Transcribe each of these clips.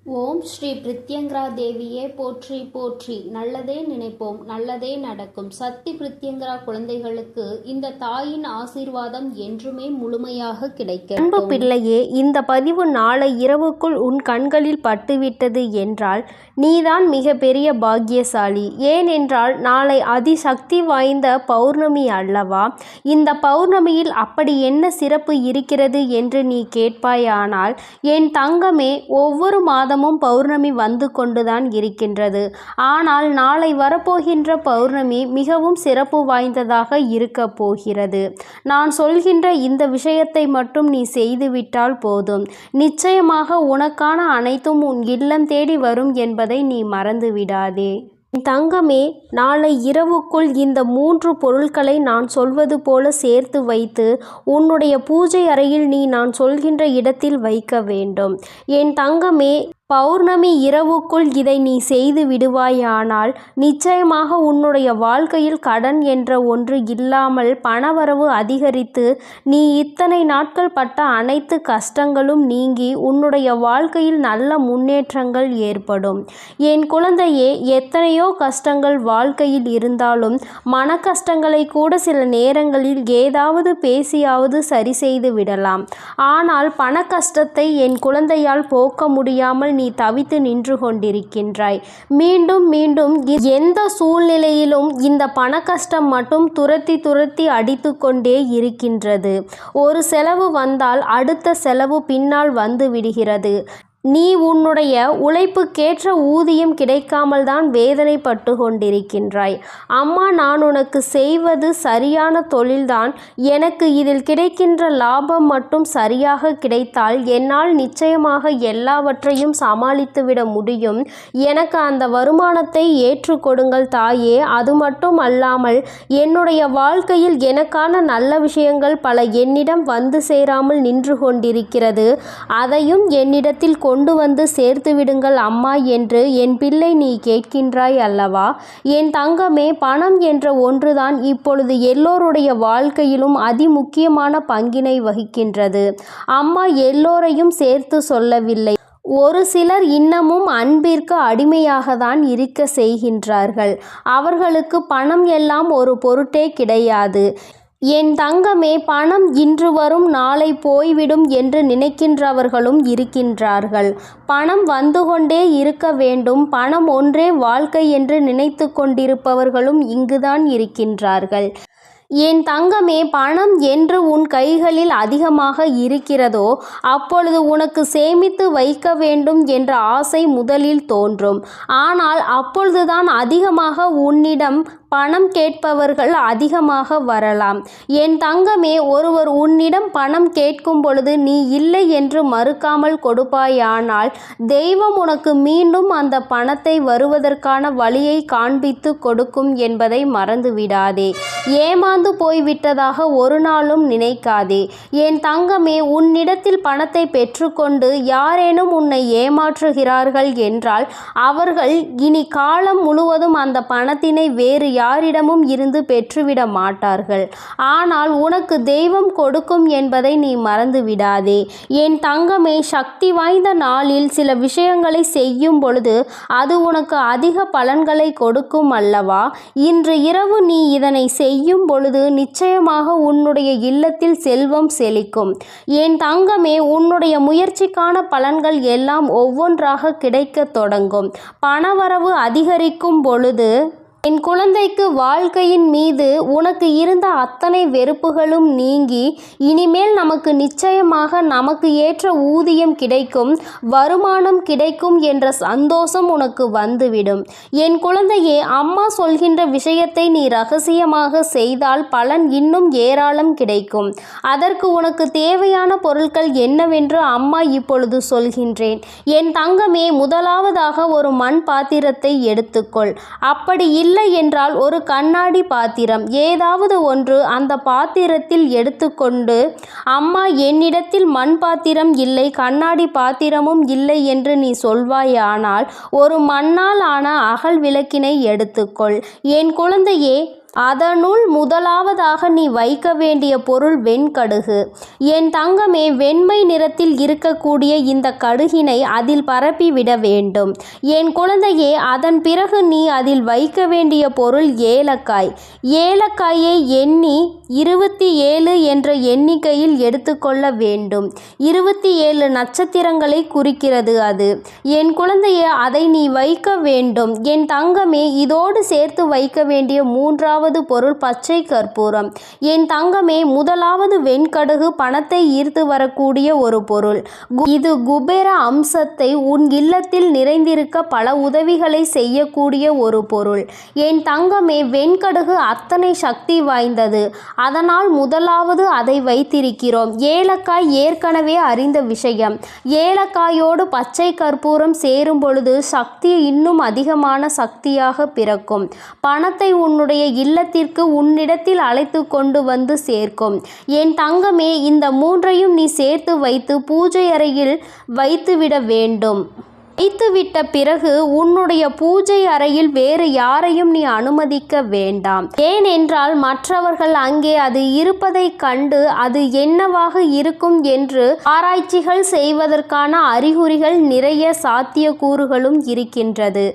ஓம் ஸ்ரீ பிரித்யங்கரா தேவியே போற்றி போற்றி. நல்லதே நினைப்போம், நல்லதே நடக்கும். சக்தி பிரித்யங்கரா குழந்தைகளுக்கு இந்த தாயின் ஆசீர்வாதம் என்றுமே முழுமையாக கிடைக்கும். அன்பு பிள்ளையே, இந்த பதிவு நாளை இரவுக்குள் உன் கண்களில் பட்டுவிட்டது என்றால் நீதான் மிக பெரிய பாக்கியசாலி. ஏனென்றால் நாளை அதிசக்தி வாய்ந்த பௌர்ணமி அல்லவா? இந்த பௌர்ணமியில் அப்படி என்ன சிறப்பு இருக்கிறது என்று நீ கேட்பாயானால், என் தங்கமே, ஒவ்வொரு மாதமும் பௌர்ணமி வந்து கொண்டுதான் இருக்கின்றது. ஆனால் நாளை வரப்போகின்ற பௌர்ணமி மிகவும் சிறப்பு வாய்ந்ததாக இருக்க போகிறது. நான் சொல்கின்ற இந்த விஷயத்தை மட்டும் நீ செய்துவிட்டால் போதும். நிச்சயமாக உனக்கான அனைத்தும் உன் இல்லம் தேடி வரும் என்பதை நீ மறந்து விடாதே. தங்கமே, நாளை இரவுக்குள் இந்த 3 பொருட்களை நான் சொல்வது போல சேர்த்து வைத்து உன்னுடைய பூஜை அறையில் நீ நான் சொல்கின்ற இடத்தில் வைக்க வேண்டும். என் தங்கமே, பௌர்ணமி இரவுக்குள் இதை நீ செய்து விடுவாயானால் நிச்சயமாக உன்னுடைய வாழ்க்கையில் கடன் என்ற ஒன்று இல்லாமல் பணவரவு அதிகரித்து நீ இத்தனை நாட்கள் பட்ட அனைத்து கஷ்டங்களும் நீங்கி உன்னுடைய வாழ்க்கையில் நல்ல முன்னேற்றங்கள் ஏற்படும். என் குழந்தையே, எத்தனையோ கஷ்டங்கள் வாழ்க்கையில் இருந்தாலும் மன கஷ்டங்களை கூட சில நேரங்களில் ஏதாவது பேசியாவது சரி செய்து விடலாம். ஆனால் பண கஷ்டத்தை என் குழந்தையால் போக்க முடியாமல் நீ தவித்து நின்று கொண்டிருக்கின்றாய். மீண்டும் மீண்டும் எந்த சூழ்நிலையிலும் இந்த பண கஷ்டம் மட்டும் துரத்தி அடித்து கொண்டே இருக்கின்றது. ஒரு செலவு வந்தால் அடுத்த செலவு பின்னால் வந்து விடுகிறது. நீ உன்னுடைய உழைப்புக்கேற்ற ஊதியம் கிடைக்காமல் தான் வேதனைப்பட்டு கொண்டிருக்கின்றாய். அம்மா, நான் உனக்கு செய்வது சரியான தொழில்தான். எனக்கு இதில் கிடைக்கின்ற லாபம் மட்டும் சரியாக கிடைத்தால் என்னால் நிச்சயமாக எல்லாவற்றையும் சமாளித்துவிட முடியும். எனக்கு அந்த வருமானத்தை ஏற்றுக்கொடுங்கள் தாயே. அது மட்டும் அல்லாமல் என்னுடைய வாழ்க்கையில் எனக்கான நல்ல விஷயங்கள் பல என்னிடம் வந்து சேராமல் நின்று கொண்டிருக்கிறது. அதையும் என்னிடத்தில் கொண்டு வந்து சேர்த்து விடுங்கள் அம்மா என்று என் பிள்ளை நீ கேட்கின்றாய் அல்லவா? என் தங்கமே, பணம் என்ற ஒன்றுதான் இப்பொழுது எல்லோருடைய வாழ்க்கையிலும் அதிமுக்கியமான பங்கினை வகிக்கின்றது. அம்மா எல்லோரையும் சேர்த்து சொல்லவில்லை. ஒரு சிலர் இன்னமும் அன்பிற்கு அடிமையாக தான் இருக்க செய்கின்றார்கள். அவர்களுக்கு பணம் எல்லாம் ஒரு பொருட்டே கிடையாது. என் தங்கமே, பணம் இன்று வரும் நாளை போய்விடும் என்று நினைக்கின்றவர்களும் இருக்கின்றார்கள். பணம் வந்து கொண்டே இருக்க வேண்டும், பணம் ஒன்றே வாழ்க்கை என்று நினைத்து கொண்டிருப்பவர்களும் இங்குதான் இருக்கின்றார்கள். என் தங்கமே, பணம் என்று உன் கைகளில் அதிகமாக இருக்கிறதோ அப்பொழுது உனக்கு சேமித்து வைக்க வேண்டும் என்ற ஆசை முதலில் தோன்றும். ஆனால் அப்பொழுதுதான் அதிகமாக உன்னிடம் பணம் கேட்பவர்கள் அதிகமாக வரலாம். என் தங்கமே, ஒருவர் உன்னிடம் பணம் கேட்கும் பொழுது நீ இல்லை என்று மறுக்காமல் கொடுப்பாயானால் தெய்வம் உனக்கு மீண்டும் அந்த பணத்தை வருவதற்கான வழியை காண்பித்து கொடுக்கும் என்பதை மறந்துவிடாதே. ஏமாந்து போய்விட்டதாக ஒரு நாளும் நினைக்காதே. என் தங்கமே, உன்னிடத்தில் பணத்தை பெற்றுக்கொண்டு யாரேனும் உன்னை ஏமாற்றுகிறார்கள் என்றால் அவர்கள் இனி காலம் முழுவதும் அந்த பணத்தினை வேறு யாரிடமும் இருந்து பெற்றுவிட மாட்டார்கள். ஆனால் உனக்கு தெய்வம் கொடுக்கும் என்பதை நீ மறந்து விடாதே. என் தங்கமே, சக்தி வாய்ந்த நாளில் சில விஷயங்களை செய்யும் பொழுது அது உனக்கு அதிக பலன்களை கொடுக்கும் அல்லவா? இன்று இரவு நீ இதனை செய்யும் பொழுது நிச்சயமாக உன்னுடைய இல்லத்தில் செல்வம் செழிக்கும். என் தங்கமே, உன்னுடைய முயற்சிக்கான பலன்கள் எல்லாம் ஒவ்வொன்றாக கிடைக்க தொடங்கும். பணவரவு அதிகரிக்கும் பொழுது என் குழந்தைக்கு வாழ்க்கையின் மீது உனக்கு இருந்த அத்தனை வெறுப்புகளும் நீங்கி இனிமேல் நமக்கு நிச்சயமாக நமக்கு ஏற்ற ஊதியம் கிடைக்கும், வருமானம் கிடைக்கும் என்ற சந்தோஷம் உனக்கு வந்துவிடும். என் குழந்தையே, அம்மா சொல்கின்ற விஷயத்தை நீ ரகசியமாக செய்தால் பலன் இன்னும் ஏராளம் கிடைக்கும். அதற்கு உனக்கு தேவையான பொருட்கள் என்னவென்று அம்மா இப்பொழுது சொல்கின்றேன். என் தங்கமே, முதலாவதாக ஒரு மண் பாத்திரத்தை எடுத்துக்கொள். அப்படி இல்லை என்றால் ஒரு கண்ணாடி பாத்திரம் ஏதாவது ஒன்று அந்த பாத்திரத்தில் எடுத்துக்கொண்டு, அம்மா என்னிடத்தில் மண் பாத்திரம் இல்லை, கண்ணாடி பாத்திரமும் இல்லை என்று நீ சொல்வாயானால் ஒரு மண்ணால் ஆன அகல் விளக்கினை எடுத்துக்கொள். என் குழந்தையே, அதனுள் முதலாவதாக நீ வைக்க வேண்டிய பொருள் வெண்கடுகு. என் தங்கமே, வெண்மை நிறத்தில் இருக்கக்கூடிய இந்த கடுகினை அதில் பரப்பி விட வேண்டும். என் குழந்தையே, அதன் பிறகு நீ அதில் வைக்க வேண்டிய பொருள் ஏலக்காய். ஏலக்காயை எண்ணி 27 என்ற எண்ணிக்கையில் எடுத்துக்கொள்ள வேண்டும். 27 நட்சத்திரங்களை குறிக்கிறது அது. என் குழந்தையே, அதை நீ வைக்க வேண்டும். என் தங்கமே, இதோடு சேர்த்து வைக்க வேண்டிய மூன்றாவது பொருள் பச்சை கற்பூரம். என் தங்கமே, முதலாவது வெண்கடுகு பணத்தை ஈர்த்து வரக்கூடிய ஒரு பொருள். இது குபேர அம்சத்தை உன் இல்லத்தில் நிறைந்திருக்க பல உதவிகளை செய்யக்கூடிய ஒரு பொருள். என் தங்கமே, வெண்கடுகு அத்தனை சக்தி வாய்ந்தது. அதனால் முதலாவது அதை வைத்திருக்கிறோம். ஏலக்காய் ஏற்கனவே அறிந்த விஷயம். ஏலக்காயோடு பச்சை கற்பூரம் சேரும் பொழுது சக்தி இன்னும் அதிகமான சக்தியாக பிறக்கும். பணத்தை உன்னுடைய இல்லத்திற்கு உன்னிடத்தில் அழைத்து கொண்டு வந்து சேர்க்கும். என் தங்கமே, இந்த மூன்றையும் நீ சேர்த்து வைத்து பூஜை அறையில் வைத்துவிட வேண்டும். வைத்துவிட்ட பிறகு உன்னுடைய பூஜை அறையில் வேறு யாரையும் நீ அனுமதிக்க வேண்டாம். ஏனென்றால் மற்றவர்கள் அங்கே அது இருப்பதை கண்டு அது என்னவாக இருக்கும் என்று ஆராய்ச்சிகள் செய்வதற்கான அறிகுறிகள் நிறைய சாத்தியக்கூறுகளும் இருக்கின்றது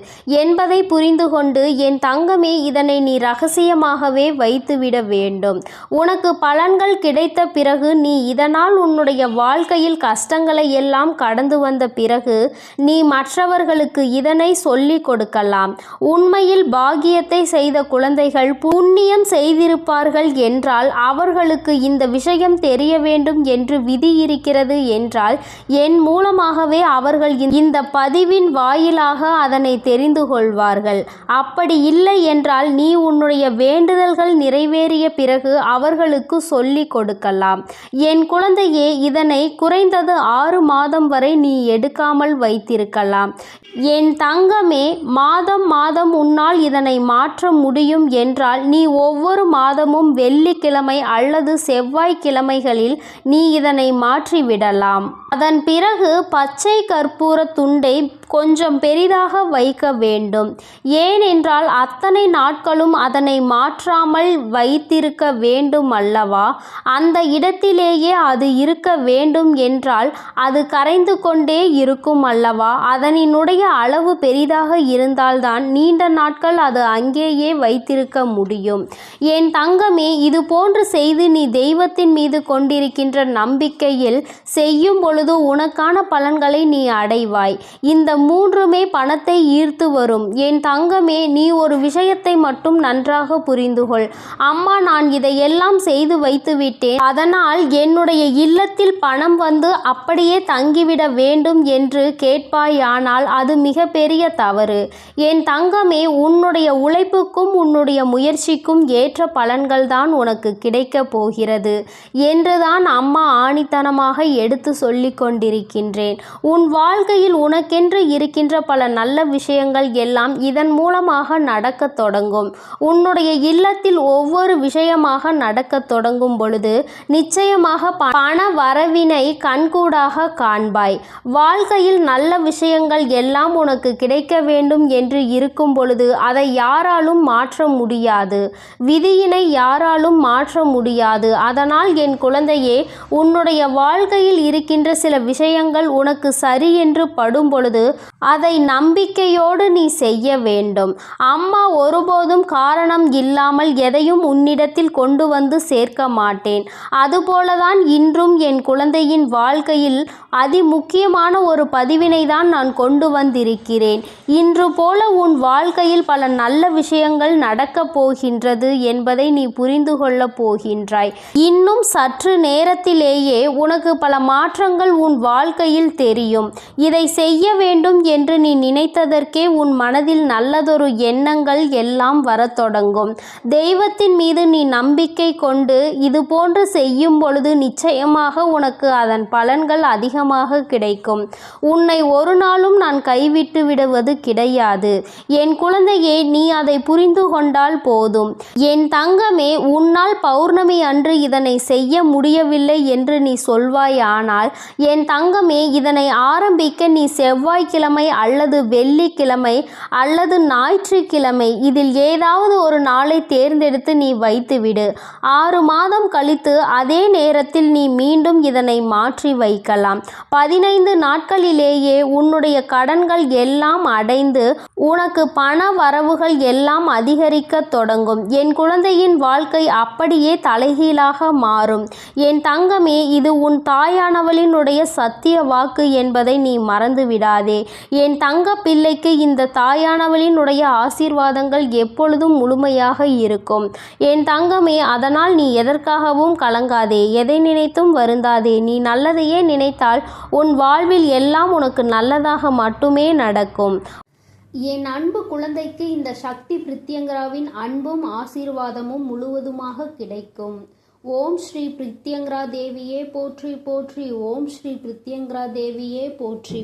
என்பதை புரிந்து கொண்டு என் தங்கமே, இதனை நீ ரகசியமாகவே வைத்துவிட வேண்டும். உனக்கு பலன்கள் கிடைத்த பிறகு நீ இதனால் உன்னுடைய வாழ்க்கையில் கஷ்டங்களை எல்லாம் கடந்து வந்த பிறகு நீ மற்றவர்களுக்கு இதனை சொல்லிக் கொடுக்கலாம். உண்மையில் பாக்கியத்தை செய்த குழந்தைகள் புண்ணியம் செய்திருப்பார்கள் என்றால் அவர்களுக்கு இந்த விஷயம் தெரிய வேண்டும் என்று விதி இருக்கிறது என்றால் என் மூலமாகவே அவர்கள் இந்த பதிவின் வாயிலாக அதனை தெரிந்து கொள்வார்கள். அப்படி இல்லை என்றால் நீ உன்னுடைய வேண்டுதல்கள் நிறைவேறிய பிறகு அவர்களுக்கு சொல்லிக் கொடுக்கலாம். என் குழந்தையே, இதனை குறைந்தது 6 மாதம் வரை நீ எடுக்காமல் வைத்திருக்கலாம். என் தங்கமே, மாதம் மாதம் உன்னால் இதனை மாற்ற முடியும் என்றால் நீ ஒவ்வொரு மாதமும் வெள்ளிக்கிழமை அல்லது செவ்வாய்க்கிழமைகளில் நீ இதனை மாற்றிவிடலாம். அதன் பிறகு பச்சை கற்பூர துண்டை கொஞ்சம் பெரிதாக வைக்க வேண்டும். ஏனென்றால் அத்தனை நாட்களும் அதனை மாற்றாமல் வைத்திருக்க வேண்டும் அல்லவா? அந்த இடத்திலேயே அது இருக்க வேண்டும் என்றால் அது கரைந்து கொண்டே இருக்கும் அல்லவா? அதனினுடைய அளவு பெரிதாக இருந்தால்தான் நீண்ட நாட்கள் அது அங்கேயே வைத்திருக்க முடியும். என் தங்கமே, இது போன்று செய்து நீ தெய்வத்தின் மீது கொண்டிருக்கின்ற நம்பிக்கையில் செய்யும் பொழுது உனக்கான பலன்களை நீ அடைவாய். இந்த மூன்றுமே பணத்தை ஈர்த்து வரும். என் தங்கமே, நீ ஒரு விஷயத்தை மட்டும் நன்றாக புரிந்து கொள். அம்மா, நான் இதையெல்லாம் செய்து வைத்து விட்டேன், அதனால் என்னுடைய இல்லத்தில் பணம் வந்து அப்படியே தங்கிவிட வேண்டும் என்று கேட்பாயானால் அது மிகப்பெரிய தவறு. என் தங்கமே, உன்னுடைய உழைப்புக்கும் உன்னுடைய முயற்சிக்கும் ஏற்ற பலன்கள் தான் உனக்கு கிடைக்கப் போகிறது என்றுதான் அம்மா ஆணித்தனமாக எடுத்து சொல்லிக் கொண்டிருக்கின்றேன். உன் வாழ்க்கையில் உனக்கென்று இருக்கின்ற பல நல்ல விஷயங்கள் எல்லாம் இதன் மூலமாக நடக்கத் தொடங்கும். உன்னுடைய இல்லத்தில் ஒவ்வொரு விஷயமாக நடக்கத் தொடங்கும் பொழுது நிச்சயமாக பண வரவினை கண்கூடாக காண்பாய். வாழ்க்கையில் நல்ல விஷயங்கள் எல்லாம் உனக்கு கிடைக்க வேண்டும் என்று இருக்கும் பொழுது அதை யாராலும் மாற்ற முடியாது. விதியினை யாராலும் மாற்ற முடியாது. அதனால் என் குழந்தையே, உன்னுடைய வாழ்க்கையில் இருக்கின்ற சில விஷயங்கள் உனக்கு சரி என்று படும் பொழுது அதை நம்பிக்கையோடு நீ செய்ய வேண்டும். அம்மா ஒருபோதும் காரணம் இல்லாமல் எதையும் உன்னிடத்தில் கொண்டு வந்து சேர்க்க மாட்டேன். அதுபோலதான் இன்றும் என் குழந்தையின் வாழ்க்கையில் முக்கியமான ஒரு பதிவினை தான் நான் கொண்டு வந்திருக்கிறேன். இன்று போல உன் வாழ்க்கையில் பல நல்ல விஷயங்கள் நடக்கப் போகின்றது என்பதை நீ புரிந்து கொள்ளப் போகின்றாய். இன்னும் சற்று நேரத்திலேயே உனக்கு பல மாற்றங்கள் உன் வாழ்க்கையில் தெரியும். இதை செய்ய வேண்டும் என்று நீ நினைத்ததற்கே உன் மனதில் நல்லதொரு எண்ணங்கள் எல்லாம் வரத் தொடங்கும். தெய்வத்தின் மீது நீ நம்பிக்கை கொண்டு இது போன்று செய்யும் பொழுது நிச்சயமாக உனக்கு அதன் பலன்கள் அதிகமாக கிடைக்கும். உன்னை ஒரு நாளும் நான் கைவிட்டு விடுவது கிடையாது. என் குழந்தையே, நீ அதை புரிந்து கொண்டால் போதும். என் தங்கமே, உன்னால் பௌர்ணமி அன்று இதனை செய்ய முடியவில்லை என்று நீ சொல்வாயானால், என் தங்கமே, இதனை ஆரம்பிக்க நீ செவ்வாய்க்கிழமை அல்லது வெள்ளிக்கிழமை அல்லது ஞாயிற்றுக்கிழமை இதில் ஏதாவது ஒரு நாளை தேர்ந்தெடுத்து நீ வைத்துவிடு. 6 மாதம் கழித்து அதே நேரத்தில் நீ மீண்டும் இதனை மாற்றி வைக்கலாம். 15 நாட்களிலேயே உன்னுடைய கடன்கள் எல்லாம் அடைந்து உனக்கு பண வரவுகள் எல்லாம் அதிகரிக்க தொடங்கும். என் குழந்தையின் வாழ்க்கை அப்படியே தலைகீழாக மாறும். என் தங்கமே, இது உன் தாயானவளினுடைய சத்திய வாக்கு என்பதை நீ மறந்து விடாதே. என் தங்க பிள்ளைக்கு இந்த தாயானவளினுடைய ஆசீர்வாதங்கள் எப்பொழுதும் முழுமையாக இருக்கும். என் தங்கமே, அதனால் நீ எதற்காகவும் கலங்காதே, எதை நினைத்தும் வருந்தாதே. நீ நல்லதையே நினைத்தால் உன் வாழ்வில் எல்லாம் உனக்கு நல்லதாக மட்டுமே நடக்கும். என் அன்பு குழந்தைக்கு இந்த சக்தி பிரித்யங்கராவின் அன்பும் ஆசீர்வாதமும் முழுவதுமாக கிடைக்கும். ஓம் ஸ்ரீ பிரித்யங்கரா தேவியே போற்றி போற்றி. ஓம் ஸ்ரீ பிரித்யங்கரா தேவியே போற்றி.